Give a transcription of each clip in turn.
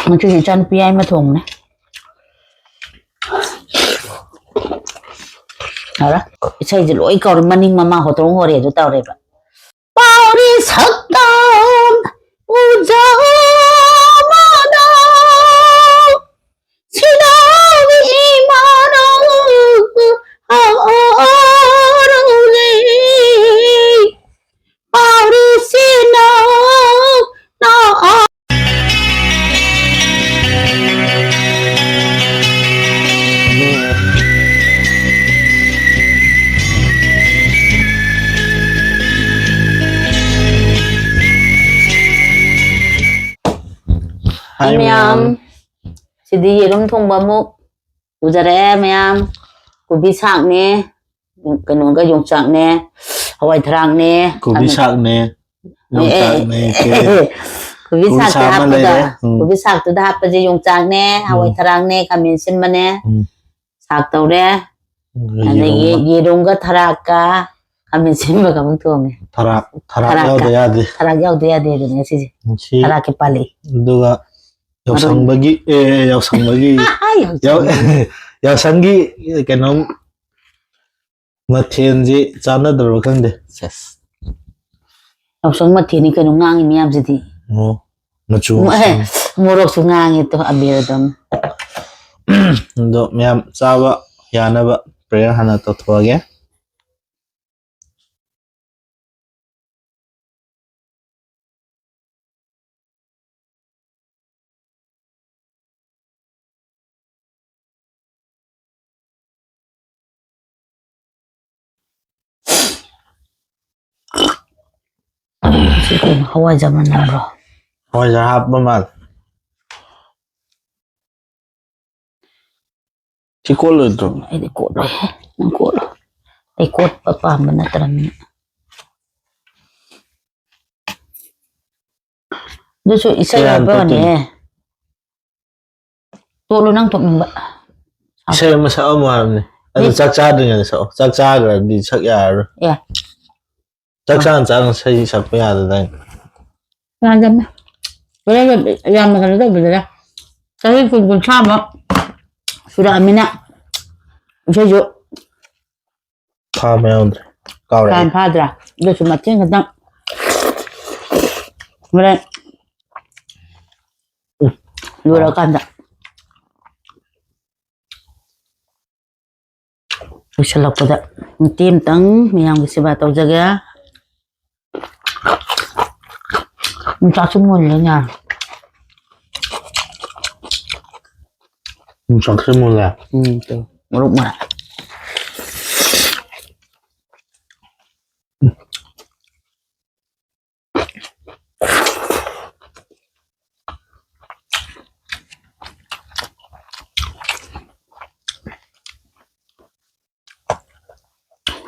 มันคือจันปีไอมาถงนะเอาละใช่จะรวยก่อนมันนิ่งมาหัวตรงหัวเรียจุดเต่าเรียบเป่าดิสักตอนอุจามาดาชิดาวิมาราอารุลีเป่าดิสินานาMa'am, si di rum thong ba mo ujare ma'am ku bisak ne kanun ka yung sak ne hawai thrang ne ku bisak ne yung sak ne ku bisak ta hap da ku bisak tu da hap je yung sak ne hawai thrang ne kamin sin ma ne sak taw re ane ye rum ka tharak ka kamin sin ma ka mung thong ne tharak yaw de ya de ne si tharak ke pali duga yaw sang bagi yaw sangi kanong mathen ji chana daro khang de yes yaw sang mathen ni kanong ngang mi am ji ti machu morok su ngang to abir dam do miam chawa yana ba prayer hana to thoge Hawai zaman bro. Hawai jahab mamal. Cikol itu. Ini kod loh, nangkol. Kod papa mana terang. Justru isa apa nih? Tuh nang tuh mbak. Isa masa omam nih. Ada cak dengan so. Cak di cak ya. Ya. Caksan saya siapa ya ada tadi. Macam mana? Boleh yang makan itu boleh. Tapi pun sama. Sudah amina. Jujur. Kamera. Kan padra. Dia cuma tinggal tentang. Boleh. Luar kan tak. Bisa pada tim tang yang bisa batau jaga. Muncak semua lah. Muncak semua lah. Tu, muruk mana?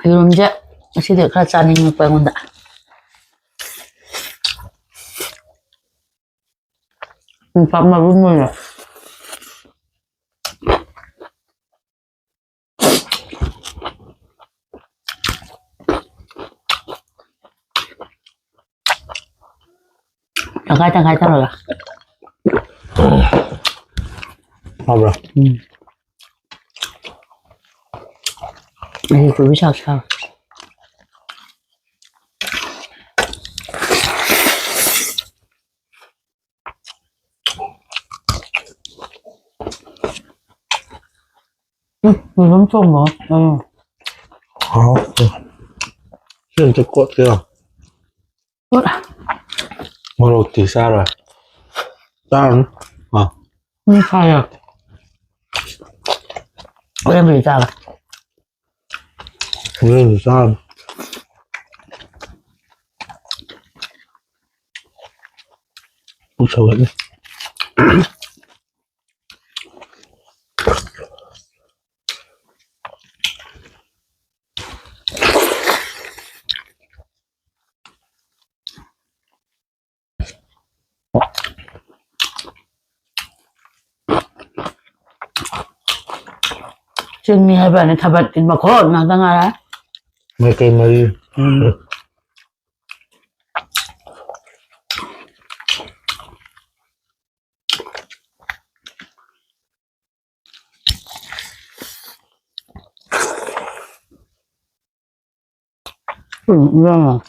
Belum je, masih ada kerajaan yang pengen tak. Sama rumah ya. Tangkai lah. Apa? Ini aku bisa kau. Belum coba. Oh, ini cukup ya. Kuat. Mau roti Sarah. Tan. Ah. Ini saya. Boleh beli Sarah. Boleh Sarah. Usah lagi.ซึ่งมีให้แบบในทับกินบะโคตรนะตั้งอะไร ไม่เคยมาดิ 야,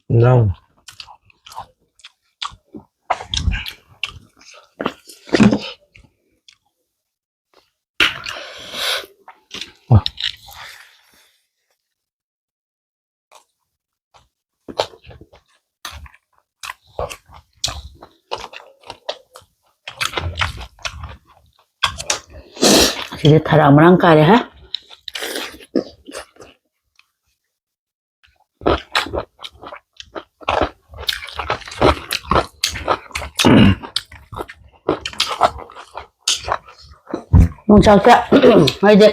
나 jadi tarang merangkak ya, ha? Mong cakap, aja.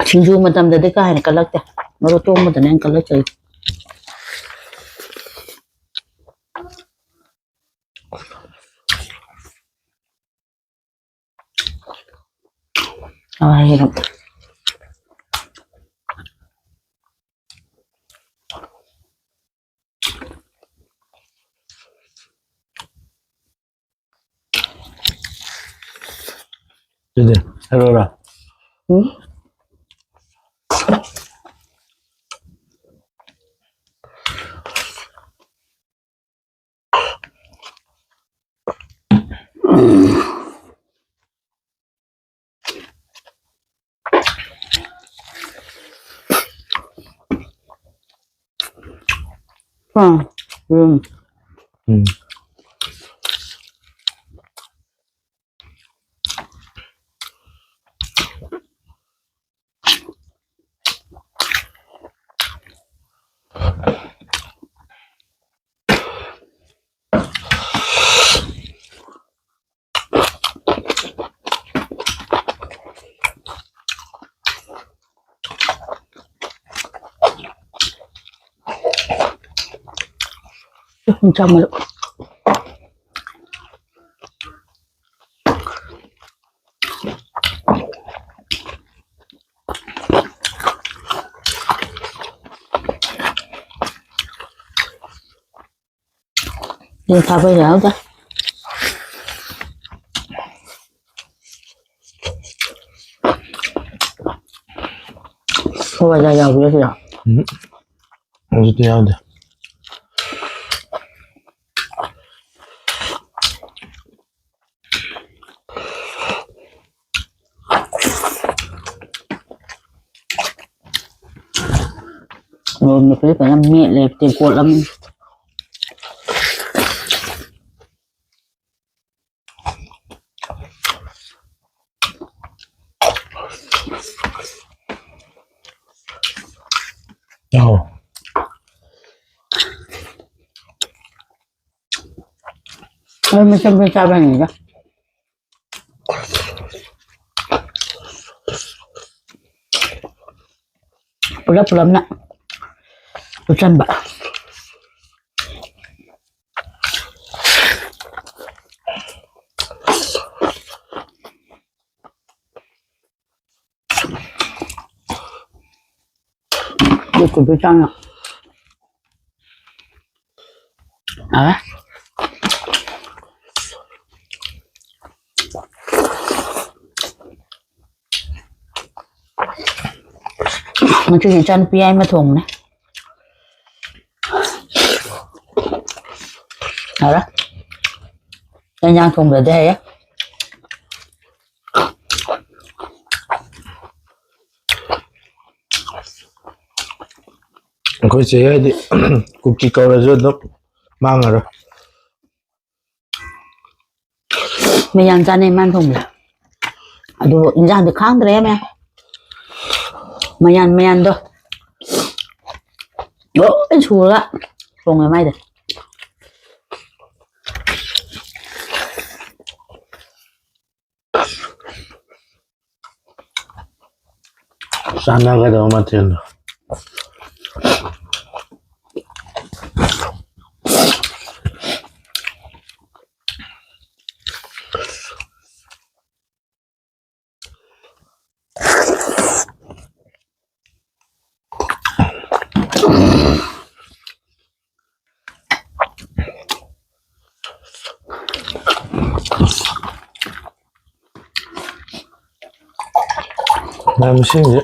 Chinju matam dah dekat ni kalak dah. Baru tu matam yang kalak cai. Ah, hidup. jadi Aurora Hmm. Macam mana? Ini apa ya udah? Oh, ada yang boleh ya? maksudnya ada Rồi mình phải làm mẹ là tiền của lắm. oh Rồi mình xem sao bằng đó. Pulang nak. Pulang mbak. Dia kudu sana. Ah. Mình chưa gì chân pi mà thùng này. Đó đó. Đây nhang thùng để đây á. Aku sih di cookie kau aja dok mangar Mình nhang chân này mang thùng là. Aduh, injang di khang deh ya. Mayan tuh. Oh, chula. Thùng này may deh. sana gak ada matiin nah mesin ya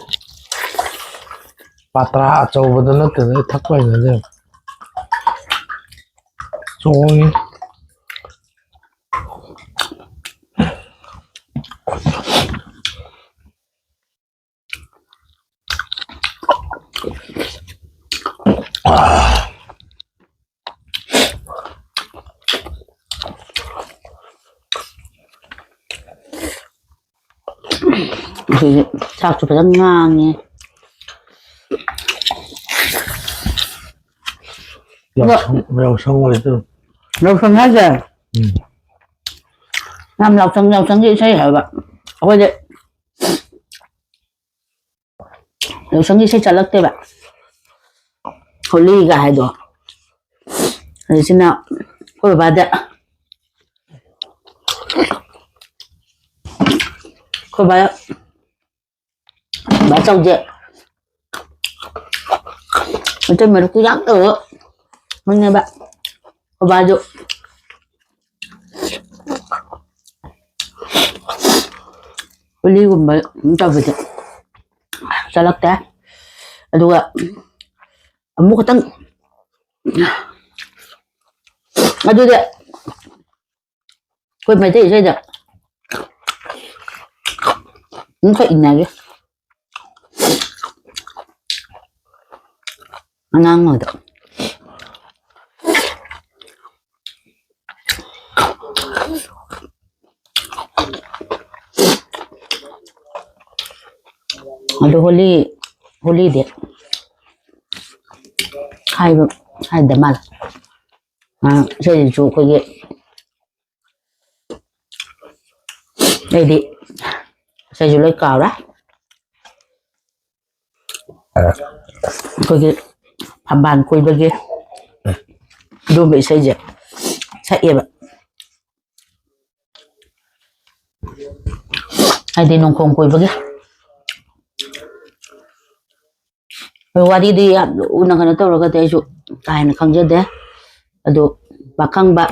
ꯄꯥꯇ꯭ꯔꯥ ꯑꯆꯧꯕꯗ ꯅꯠꯇꯅ ꯊꯛꯄ ꯍꯩꯅꯗꯦ ꯆꯣꯡꯉꯤ ꯆꯥꯛꯁꯨ ꯐꯖꯅ ꯉꯥꯡꯉꯦ ꯌꯥꯎꯁꯪ ꯑꯣꯏꯗꯣ ꯌꯥꯎꯁꯪ ꯍꯥꯏꯁꯦ ꯌꯥꯝ ꯌꯥꯎꯁꯪꯒꯤ ꯏꯁꯩ ꯍꯥꯏꯕ ꯑꯩꯈꯣꯏꯗꯤ ꯌꯥꯎꯁꯪꯒꯤ ꯏꯁꯩ ꯆꯠꯂꯛꯇꯦꯕ ꯍꯣꯂꯤꯒ ꯍꯥꯏꯗꯣ ꯑꯗꯨꯁꯤꯅ ꯑꯩꯈꯣꯏ ꯕꯕꯥꯗ ꯑꯩꯈꯣꯏ ꯕꯥꯆꯧꯁꯦ ꯃꯩꯇꯩ ꯃꯔꯨꯞꯀꯤ ꯌꯥꯝ ꯇꯧꯔ ꯃꯣꯏꯅꯦꯕ ꯑꯩꯈꯣꯏ ꯕꯥꯁꯨ ꯍꯣꯂꯤꯒꯨꯝꯕ ꯇꯧꯕꯁꯦ ꯆꯠꯂꯛꯇꯦ ꯑꯗꯨꯒ ꯑꯃꯨꯛ ꯈꯛꯇꯪ ꯑꯗꯨꯗꯤ ꯑꯩꯈꯣꯏ ꯃꯩꯇꯩ ꯏꯁꯩꯗ ꯑꯃꯨꯛꯈꯛ ꯏꯟꯅꯒꯦ ꯑꯉꯥꯡꯉꯣꯏꯗ ꯑꯗꯨ ꯍꯣꯂꯤꯗꯤ ꯍꯥꯏꯗ ꯃꯥꯜꯂꯦ ꯏꯁꯩꯁꯤꯁꯨ ꯑꯩꯈꯣꯏꯒꯤ ꯑꯩꯗꯤ ꯏꯁꯩꯁꯨ ꯂꯣꯏ ꯀꯥꯎꯔꯦ ꯑꯩꯈꯣꯏꯒꯤ ꯐꯝꯕꯥꯜ ꯀꯣꯏꯕꯒꯤ ꯑꯗꯨꯒꯨꯝꯕ ꯏꯁꯩꯁꯦ ꯁꯛꯑꯦꯕ ꯍꯥꯏꯗꯤ ꯅꯣꯡꯈꯣꯡ ꯀꯣꯏꯕꯒꯤ ꯋꯥꯔꯤꯗꯤ ꯌꯥꯝ ꯂꯨꯅ ꯀꯩꯅꯣ ꯇꯧꯔꯒꯗꯤ ꯑꯩꯁꯨ ꯀꯥ ꯍꯦꯟꯅ ꯈꯪꯖꯗꯦ ꯑꯗꯨ ꯄꯥꯈꯪꯕ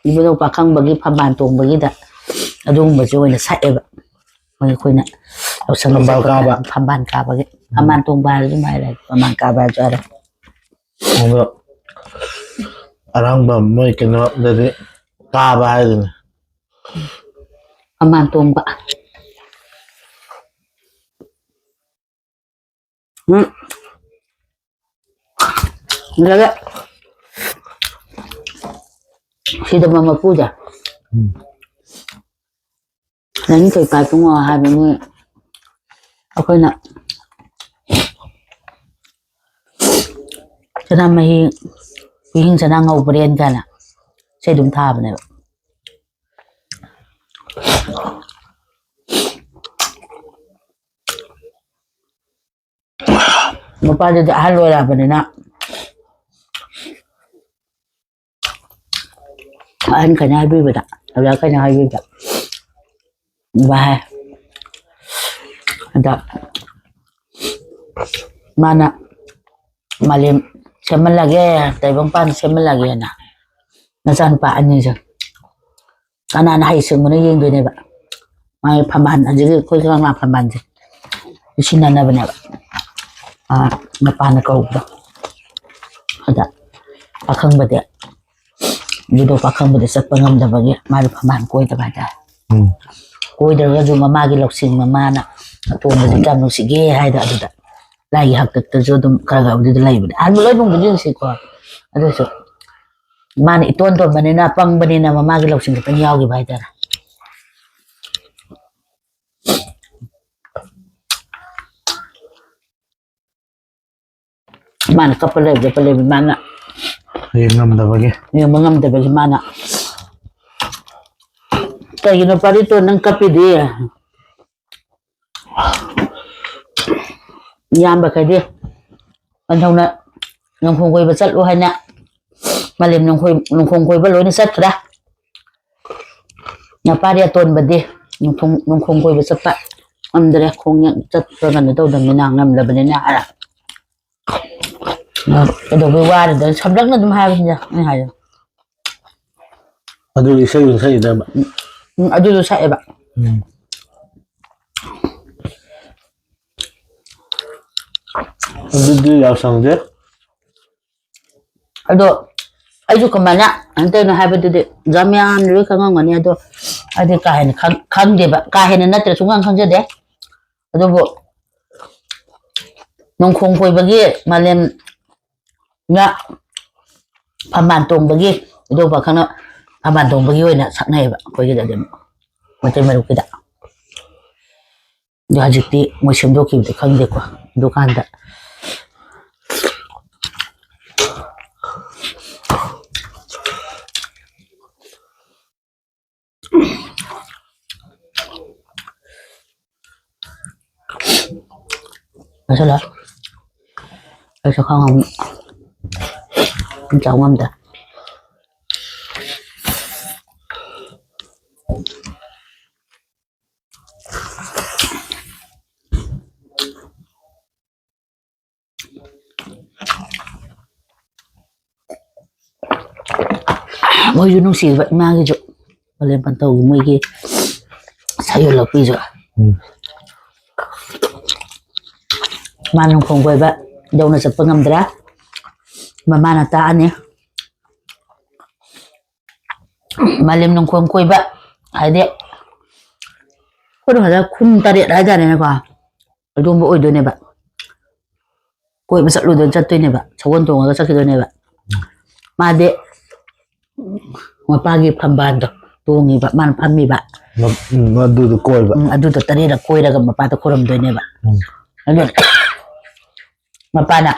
ꯏꯕꯨꯙꯧ ꯄꯥꯈꯪꯕꯒꯤ ꯐꯝꯕꯥꯜ ꯇꯣꯡꯕꯒꯤꯗ ꯑꯗꯨꯒꯨꯝꯕꯁꯨ ꯑꯣꯏꯅ ꯁꯛꯑꯦꯕ ꯑꯩꯈꯣꯏꯅ ꯌꯥꯎꯁꯪ ꯐꯝꯕꯥꯜ ꯀꯥꯕꯒꯤ ꯐꯝꯕꯥꯜ ꯇꯣꯡꯕ ꯍꯥꯏꯔꯁꯨ ꯍꯥꯏꯔꯦ ꯐꯝꯕꯥꯜ ꯀꯥꯕ ꯍꯥꯏꯔꯁꯨ ꯍꯥꯏꯔꯦ ꯑꯗꯣ ꯑꯔꯥꯡꯕ ꯃꯣꯏ ꯀꯩꯅꯣꯗꯗꯤ ꯀꯥꯕ ꯍꯥꯏꯗꯨꯅꯤ ꯐꯝꯕꯥꯜ ꯇꯣꯡꯕ ꯑꯗꯨꯒ ꯁꯤꯗꯕ ꯃꯄꯨꯁꯦ ꯅꯪ ꯀꯩ ꯄꯨꯡꯉꯣ ꯍꯥꯏꯕ ꯃꯣꯏ ꯑꯩꯈꯣꯏꯅ ꯁꯅꯥꯃꯍꯤ ꯄꯤꯡ ꯁꯅꯥ ꯉꯧꯕ꯭ꯔꯦꯟ ꯀꯥꯏꯅ ꯏꯁꯩ ꯑꯗꯨꯝ ꯊꯥꯕꯅꯦꯕ ꯅꯨꯄꯥꯗꯨꯗꯤ ꯑꯍꯜ ꯑꯣꯏꯔꯛꯑꯕꯅꯤꯅ ꯑꯍꯟ ꯀꯩꯅ ꯍꯥꯏꯕꯤꯕꯗ ꯑꯣꯖꯥ ꯀꯩꯅ ꯍꯥꯏꯕꯤꯕꯗ ꯚꯥꯏ ꯑꯗ ꯃꯥꯅ ꯃꯥꯂꯦꯝ ꯁꯦꯝꯍꯜꯂꯒꯦ ꯇꯥꯏꯕꯪꯄꯥꯟ ꯁꯦꯝꯍꯜꯂꯒꯦꯅ ꯃꯆꯥꯅꯨꯄꯥ ꯑꯅꯤꯁꯦ ꯀꯅꯥꯅ ꯍꯩꯁꯤꯡꯕꯅ ꯌꯦꯡꯗꯣꯏꯅꯦꯕ ꯃꯥꯒꯤ ꯐꯝꯕꯥꯜ ꯍꯧꯖꯤꯛꯀꯤ ꯑꯩꯈꯣꯏ ꯀꯪꯂꯥ ꯐꯝꯕꯥꯜꯁꯦ ꯁꯤꯟꯅꯅꯕꯅꯦꯕ ꯃꯄꯥꯅ ꯀꯧꯕꯗꯣ ꯑꯗ ꯄꯥꯈꯪꯕꯗꯤ ꯏꯕꯨꯙꯧ ꯄꯥꯈꯪꯕꯗꯤ ꯆꯠꯄ ꯉꯝꯗꯕꯒꯤ ꯃꯥꯗꯤ ꯐꯝꯕꯥꯜ ꯀꯣꯏꯗꯕ ꯍꯥꯏꯇꯥꯔꯦ ꯀꯣꯏꯗ꯭ꯔꯒꯁꯨ ꯃꯃꯥꯒꯤ ꯂꯧꯁꯤꯡ ꯃꯃꯥꯅ ꯑꯇꯣꯝꯕꯁꯤ ꯀꯌꯥꯝ ꯅꯨꯡꯁꯤꯒꯦ ꯍꯥꯏꯗꯣ ꯑꯗꯨꯗ ꯂꯥꯏꯒꯤ ꯍꯥꯛꯇꯛꯇꯁꯨ ꯑꯗꯨꯝ ꯈꯔ ꯑꯗꯨꯗ ꯂꯩꯕꯅꯦ ꯑꯍꯥꯟꯕ ꯂꯣꯏꯅꯕꯨꯗꯤ ꯅꯨꯡꯁꯤꯀꯣ ꯑꯗꯨꯁꯨ ꯃꯥꯅ ꯏꯇꯣꯟ ꯇꯣꯟꯕꯅꯤꯅ ꯄꯪꯕꯅꯤꯅ ꯃꯃꯥꯒꯤ ꯂꯧꯁꯤꯡ ꯈꯤꯇꯪ ꯌꯥꯎꯈꯤꯕ ꯍꯥꯏꯇꯥꯔꯦ ꯃꯥꯅ ꯀꯞꯄ ꯂꯩꯕ ꯃꯥꯅ ꯌꯦꯡꯕ ꯉꯝꯗꯕꯒꯤ ꯃꯥꯅ ꯀꯩꯒꯤꯅꯣ ꯄꯥꯔꯤꯇꯣ ꯅꯪ ꯀꯞꯄꯤꯗꯤ ꯏꯌꯥꯝꯕꯈꯩꯗꯤ ꯄꯟꯊꯧꯅ ꯅꯣꯡꯈꯣꯡ ꯀꯣꯏꯕ ꯆꯠꯂꯨ ꯍꯥꯏꯅ ꯃꯥꯂꯦꯝ ꯅꯣꯡꯈꯣꯡ ꯀꯣꯏꯕ ꯂꯣꯏꯅ ꯆꯠꯈ꯭ꯔꯦ ꯅꯄꯥꯗꯤ ꯑꯇꯣꯟꯕꯗꯤ ꯅꯣꯡꯈꯣꯡ ꯀꯣꯏꯕ ꯆꯠꯄ ꯉꯝꯗ꯭ꯔꯦ ꯈꯣꯡ ꯆꯠꯄ ꯀꯩꯅꯣ ꯇꯧꯗꯕꯅꯤꯅ ꯉꯝꯗꯕꯅꯤꯅ ꯍꯥꯏꯔ ꯀꯩꯗꯧꯕꯩ ꯋꯥꯔꯤꯗ ꯁꯝꯂꯞꯅ ꯑꯗꯨꯝ ꯍꯥꯏꯕꯅꯤꯗ ꯑꯩꯅ ꯍꯥꯏꯌꯣ ꯑꯗꯨ ꯏꯁꯩꯗꯨ ꯁꯛꯏꯗꯕ ꯑꯗꯨꯁꯨ ꯁꯛꯑꯦꯕ ꯑꯗꯨꯗꯤ ꯌꯥꯎꯁꯪꯁꯦ ꯑꯗꯣ ꯑꯩꯁꯨ ꯀꯃꯥꯏꯅ ꯍꯟꯇꯛꯅ ꯍꯥꯏꯕꯗꯨꯗꯤ ꯖꯥꯃꯤꯌꯥꯟ ꯂꯣꯏ ꯈꯪꯉꯝꯒꯅꯤ ꯑꯗꯣ ꯑꯩꯗꯤ ꯀꯥ ꯍꯦꯟꯅ ꯈꯪꯗꯦꯕ ꯀꯥ ꯍꯦꯟꯅ ꯅꯠꯇ꯭ꯔꯦ ꯁꯨꯡꯈꯪ ꯈꯪꯖꯗꯦ ꯑꯗꯨꯕꯨ ꯅꯣꯡꯈꯣꯡ ꯀꯣꯏꯕꯒꯤ ꯃꯥꯂꯦꯝꯅ ꯐꯝꯕꯥꯜ ꯇꯣꯡꯕꯒꯤ ꯑꯗꯨꯒ ꯈꯪꯅ ꯐꯝꯕꯥꯜ ꯇꯣꯡꯕꯒꯤ ꯑꯣꯏꯅ ꯁꯛꯅꯩꯌꯦꯕ ꯑꯩꯈꯣꯏꯒꯤꯗꯗꯤ ꯃꯩꯇꯩ ꯃꯔꯨꯞꯀꯤꯗ ꯑꯗꯣ ꯍꯧꯖꯤꯛꯇꯤ ꯃꯣꯏ ꯁꯦꯝꯗꯣꯛꯈꯤꯕꯗꯤ ꯈꯪꯗꯦꯀꯣ ꯗꯨꯀꯥꯟꯗ Masalah. Saya suka ngomong. Chẳng ngomong dah. Moi yun si vậy mang cái chỗ lên bàn tàu mới cái sao lộc bây giờ mà nó không quay vậy đâu nó sập ngầm ra mà nó ta anh nhé mà lên nó không quay vậy hay đấy có được là khung ta điện đái ra này qua ở đâu mỗi đôi này bạn quay mà sợ lùi đơn chân tôi này bạn cháu con tuồng nó chắc cái đôi này bạn mà đấy pagi pambando tungi ba man pami ba ꯑꯗꯨꯗ ꯀꯣꯏꯕ adudo tarira koiraga mapata koramdoine ba adu mapana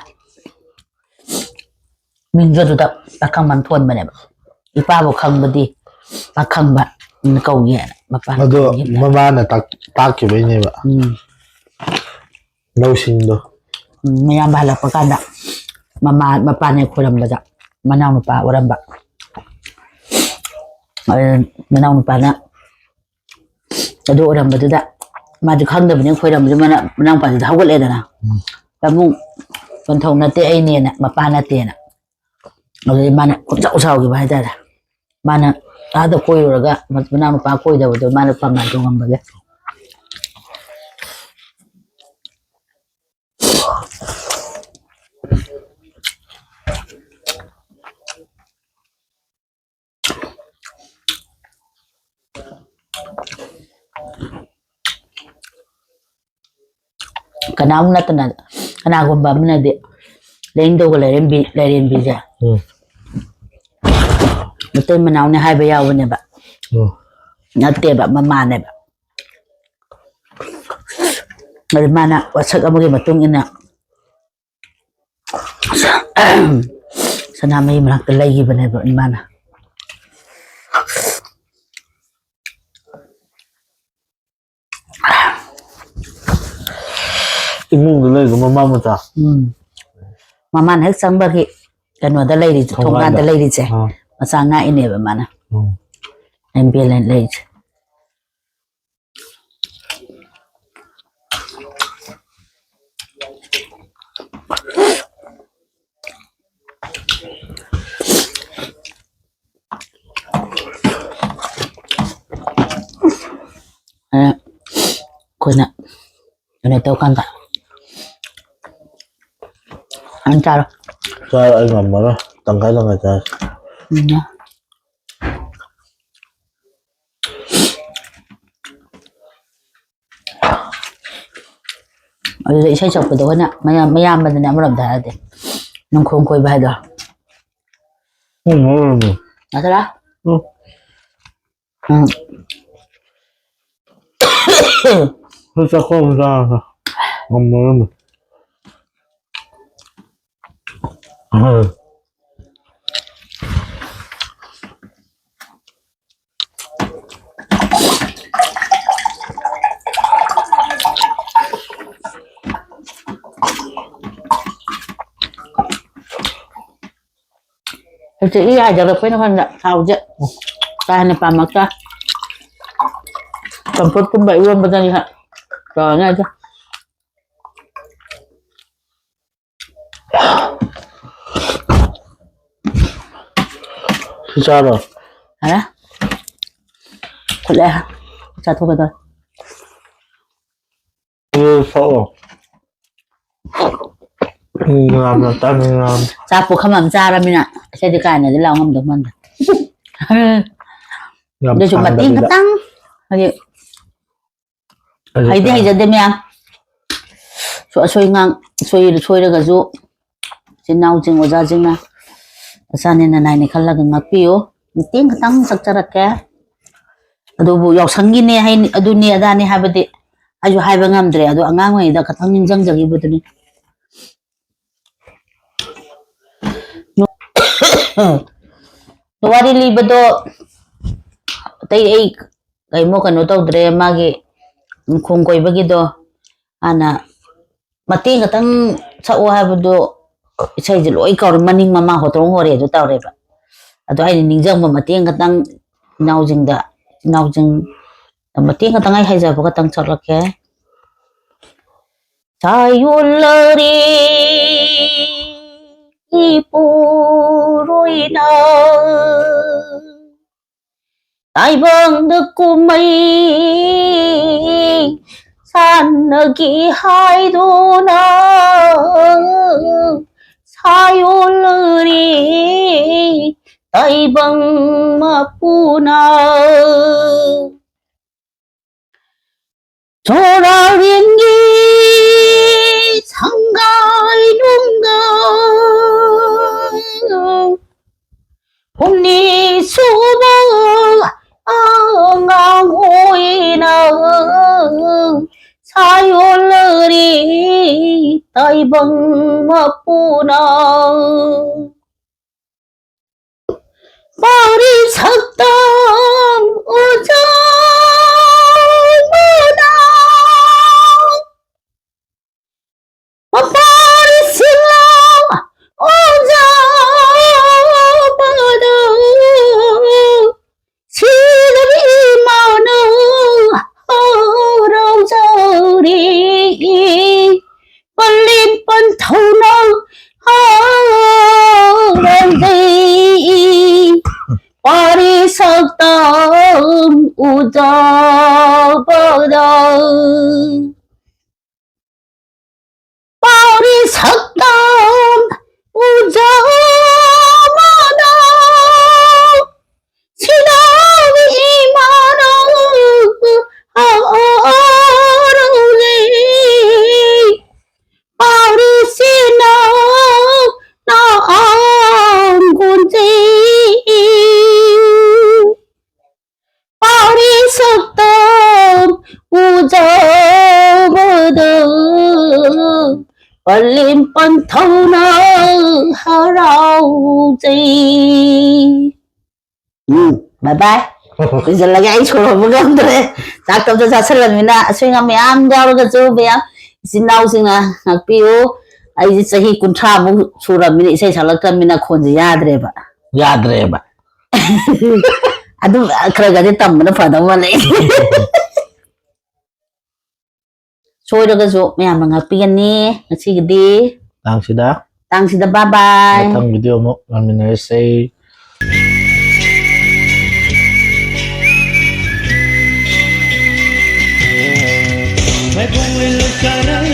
minjoduda pakang man thon bane ba ipa bo khangbadi pakhang ba kawge mapana ꯑꯗꯣ ꯃꯃꯥꯅ ꯇꯥꯛꯈꯤꯕꯩꯅꯦꯕ ꯂꯧꯁꯤꯡꯗꯣ mayam halakpa kanda mapane khorambaja manaw nupa oramba ꯃꯅꯥꯎ ꯅꯨꯄꯥꯅ ꯑꯗꯨ ꯑꯣꯏꯔꯝꯕꯗꯨꯗ ꯃꯥꯗꯤ ꯈꯪꯗꯕꯅꯤꯅ ꯈꯣꯏꯔꯝꯕꯗꯨ ꯃꯅꯥꯎ ꯅꯨꯄꯥꯗꯨꯗ ꯍꯧꯒꯠꯂꯦꯗꯅ ꯄꯥꯕꯨꯡ ꯄꯟꯊꯧ ꯅꯠꯇꯦ ꯑꯩꯅꯦꯅ ꯃꯄꯥ ꯅꯠꯇꯦꯅ ꯑꯗꯨꯗꯤ ꯃꯥꯅ ꯈꯨꯝꯆꯥꯎ ꯁꯥꯎꯈꯤꯕ ꯍꯥꯏꯇꯥꯔꯦ ꯃꯥꯅ ꯑꯥꯗ ꯀꯣꯏꯔꯨꯔꯒ ꯃꯅꯥꯎ ꯅꯨꯄꯥ ꯀꯣꯏꯗꯕꯗꯣ ꯃꯥꯅ ꯐꯝꯕꯥꯜ ꯇꯣꯡꯉꯝꯕꯒꯤ Kanam na tanad kanagumba mana de lain do lairen bi Betul menau ne hai ba yaw ne ba natte ba mama ne ba Ngari mana wasak amagi matung ina sanamay malak lagi ba ne ba mana ꯏꯃꯨꯡꯗ ꯂꯩꯒ ꯃꯃꯥ ꯃꯆꯥ Mama hek sangbagi kanoda lairi thonganda lairi che macha nga ine ba mana MBLN lairi kuna ana tau kanta Antar. Saya ay ngamara tangkay lang ata. Ada isay chọc của tôi nè, mày mà nè làm thế đấy, nông không coi bài đó. Đó thế đó. Sao không ra ngamara. Thì ý ai giờ được phải nó hơn là sao chứ ta này làm mặc ta cầm phút cũng vậy luôn bây giờ hả rồi nghe chứ Sao rồi? hả thật lẽ sao thôi bây giờ Sao rồi? Sa po khamam cha ramina se di kan ne la ngam do man de chu mating katang ai de ja de mya so soi ngang soi ra ga ju sinau jing oja jing na sa ne na nai ne khalla ga ngak pi yo mating katang sak chara ka adu bu yaw sangi ne hai adu ni ada ne ha ba de aju hai ba ngam dre adu angang ngai da katang ning jang jagi bu ni wari libado tay ay kay mo kano taw dre magi kung koy bagido ana mati katang sa uha bado isay jilo ay kaur maning mama hotrong hore do taw reba ado ay ningjang mo mati katang naujing mati katang ay hayja ba katang charlake sayulari ipuroina ai vâng được cô mây san gi hai đô na sayo lari ai vâng mà puna cho ra riêng gi 상가이 농가 봄니 수박 앙앙오이나 사요러리 따이벙 맛보나 머리 삭담 우정무다 머리 실랑 우정무다 시들이 많은 허러저리 벌린 뻔터나 허런데 머리 석담 우정보다 머리 석담 우정보다 시나위 많은 어른이 머리 시나 나안군지 머리 석담 우정보다 벌린 뻔터나 하라우지 bye bye bây giờ là cái anh chụp một cái đấy chắc tập cho sát lần mình đã suy ngẫm am giao cái chỗ bé xin đau xin là học piu ai sẽ hi kun tra bu chụp mình sẽ trả lời cái mình là khôn gì ya dreba adu kira cái tầm nó phải đâu mà lại xôi được cái chỗ mẹ mà học piu ni chỉ cái đi tang sida bye bye tang video mo mình say मैं बोल कर